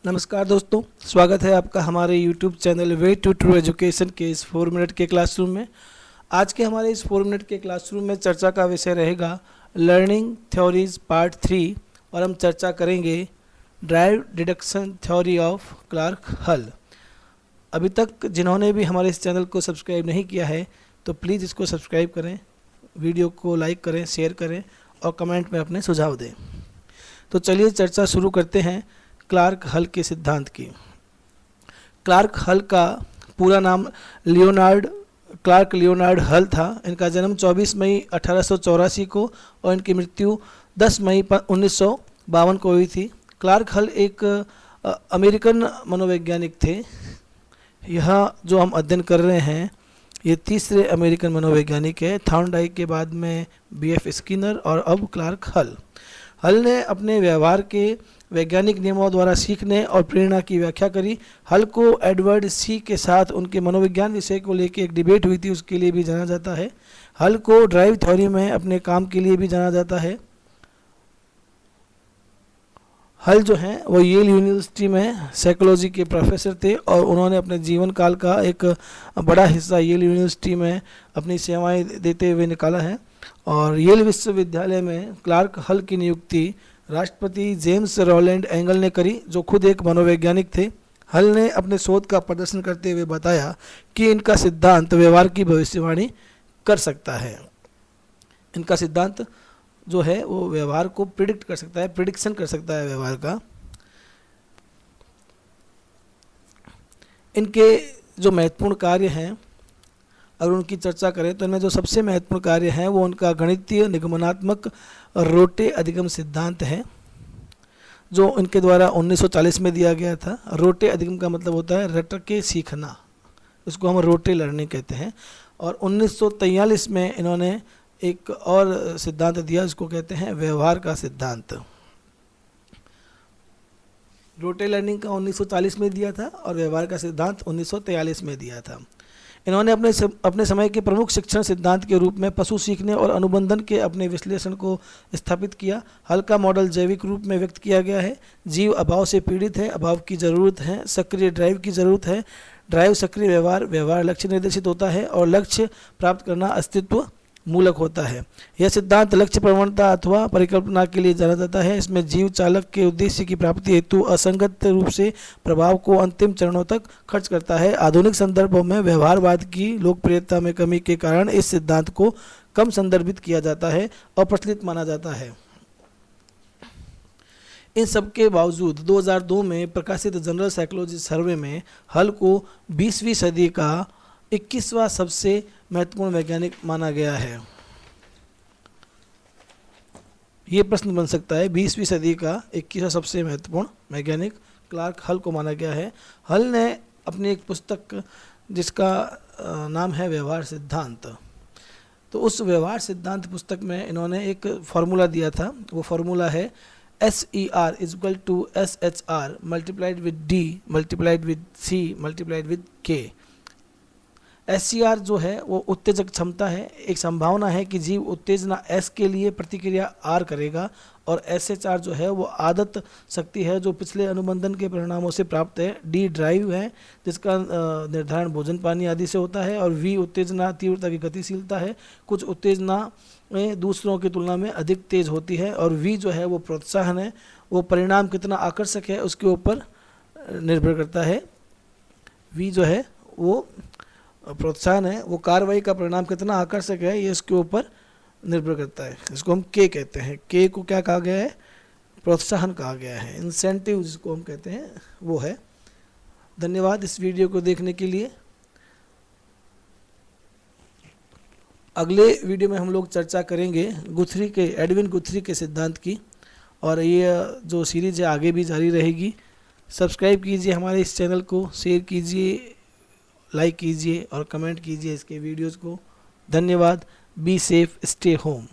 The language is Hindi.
नमस्कार दोस्तों, स्वागत है आपका हमारे YouTube channel way to true education के इस 4 मिनट के क्लासरूम में। आज के हमारे इस 4 मिनट के क्लासरूम में चर्चा का विषय रहेगा लर्निंग थ्योरीज पार्ट 3 और हम चर्चा करेंगे drive deduction theory of Clark Hull. अभी तक जिन्होंने भी हमारे इस चैनल को सब्सक्राइब नहीं किया है तो प्लीज़ इसको सब्सक्राइब करें, वीडियो को लाइक करें, शेयर करें और कमेंट में अपने सुझाव दें। तो चलिए चर्चा शुरू करते हैं क्लार्क हल के सिद्धांत की। क्लार्क हल का पूरा नाम क्लार्क लियोनार्ड हल था। इनका जन्म 24 मई 1884 को और इनकी मृत्यु 10 मई 1952 को हुई थी। क्लार्क हल एक अमेरिकन मनोवैज्ञानिक थे। यह जो हम अध्ययन कर रहे हैं ये तीसरे अमेरिकन मनोवैज्ञानिक है। थॉर्नडाइक के बाद में BF स्किनर और अब क्लार्क हल। हल ने अपने व्यवहार के वैज्ञानिक नियमों द्वारा सीखने और प्रेरणा की व्याख्या करी। हल को एडवर्ड सी के साथ उनके मनोविज्ञान विषय को लेकर एक डिबेट हुई थी, उसके लिए भी जाना जाता है। हल को ड्राइव थ्योरी में अपने काम के लिए भी जाना जाता है। हल जो हैं वो येल यूनिवर्सिटी में साइकोलॉजी के प्रोफेसर थे और उन्होंने अपने जीवन काल का एक बड़ा हिस्सा येल यूनिवर्सिटी में अपनी सेवाएं देते हुए निकाला है। और येल विश्वविद्यालय में क्लार्क हल की नियुक्ति राष्ट्रपति जेम्स रोलैंड एंगल ने करी, जो खुद एक मनोवैज्ञानिक थे। हल ने अपने शोध का प्रदर्शन करते हुए बताया कि इनका सिद्धांत व्यवहार की भविष्यवाणी कर सकता है। इनका सिद्धांत जो है वो व्यवहार को प्रिडिक्ट कर सकता है, प्रिडिक्शन कर सकता है व्यवहार का। इनके जो महत्वपूर्ण कार्य हैं अगर उनकी चर्चा करें तो इनमें जो सबसे महत्वपूर्ण कार्य हैं वो उनका गणितीय निगमनात्मक रोटे अधिगम सिद्धांत है, जो इनके द्वारा 1940 में दिया गया था। रोटे अधिगम का मतलब होता है रट के सीखना, इसको हम रोटे लर्निंग कहते हैं। और 1943 में इन्होंने एक और सिद्धांत दिया, इसको कहते हैं व्यवहार का सिद्धांत। रोटे लर्निंग का 1940 में दिया था और व्यवहार का सिद्धांत 1943 में दिया था। इन्होंने अपने समय के प्रमुख शिक्षण सिद्धांत के रूप में पशु सीखने और अनुबंधन के अपने विश्लेषण को स्थापित किया। हल का मॉडल जैविक रूप में व्यक्त किया गया है। जीव अभाव से पीड़ित है, अभाव की ज़रूरत है, सक्रिय ड्राइव की ज़रूरत है। ड्राइव सक्रिय व्यवहार, व्यवहार लक्ष्य निर्देशित होता है और लक्ष्य प्राप्त करना अस्तित्व मूलक होता है। यह सिद्धांत लक्ष्य प्रवणता अथवा परिकल्पना के लिए जाना जाता है। इसमें जीव चालक के उद्देश्य की प्राप्ति हेतु असंगत रूप से प्रभाव को अंतिम चरणों तक खर्च करता है। आधुनिक संदर्भों में व्यवहारवाद की लोकप्रियता में कमी के कारण इस सिद्धांत को कम संदर्भित किया जाता है और प्रचलित माना जाता है। इन सब के बावजूद 2002 में प्रकाशित जनरल साइकोलॉजी सर्वे में हल को 20वीं सदी का 21वां सबसे महत्वपूर्ण वैज्ञानिक माना गया है। ये प्रश्न बन सकता है, 20वीं सदी का 21वां सबसे महत्वपूर्ण वैज्ञानिक क्लार्क हल को माना गया है। हल ने अपनी एक पुस्तक जिसका नाम है व्यवहार सिद्धांत, तो उस व्यवहार सिद्धांत पुस्तक में इन्होंने एक फार्मूला दिया था। वो फार्मूला है SER = SHR multiplied with D multiplied with C multiplied with K। SCR जो है वो उत्तेजक क्षमता है। एक संभावना है कि जीव उत्तेजना S के लिए प्रतिक्रिया R करेगा और SHR जो है वो आदत शक्ति है जो पिछले अनुबंधन के परिणामों से प्राप्त है। D ड्राइव है जिसका निर्धारण भोजन पानी आदि से होता है और V उत्तेजना तीव्रता की गतिशीलता है। कुछ उत्तेजना में दूसरों की तुलना में अधिक तेज होती है और V जो है वो प्रोत्साहन है, वो परिणाम कितना आकर्षक है उसके ऊपर निर्भर करता है। V जो है वो प्रोत्साहन है, वो कार्रवाई का परिणाम कितना आकर्षक है ये इसके ऊपर निर्भर करता है। इसको हम K कहते हैं। K को क्या कहा गया है? प्रोत्साहन कहा गया है। इंसेंटिव जिसको हम कहते हैं वो है। धन्यवाद इस वीडियो को देखने के लिए। अगले वीडियो में हम लोग चर्चा करेंगे एडविन गुथरी के सिद्धांत की, और ये जो सीरीज है आगे भी जारी रहेगी। सब्सक्राइब कीजिए हमारे इस चैनल को, शेयर कीजिए, लाइक कीजिए और कमेंट कीजिए इसके वीडियोज़ को। धन्यवाद। Be safe, stay home.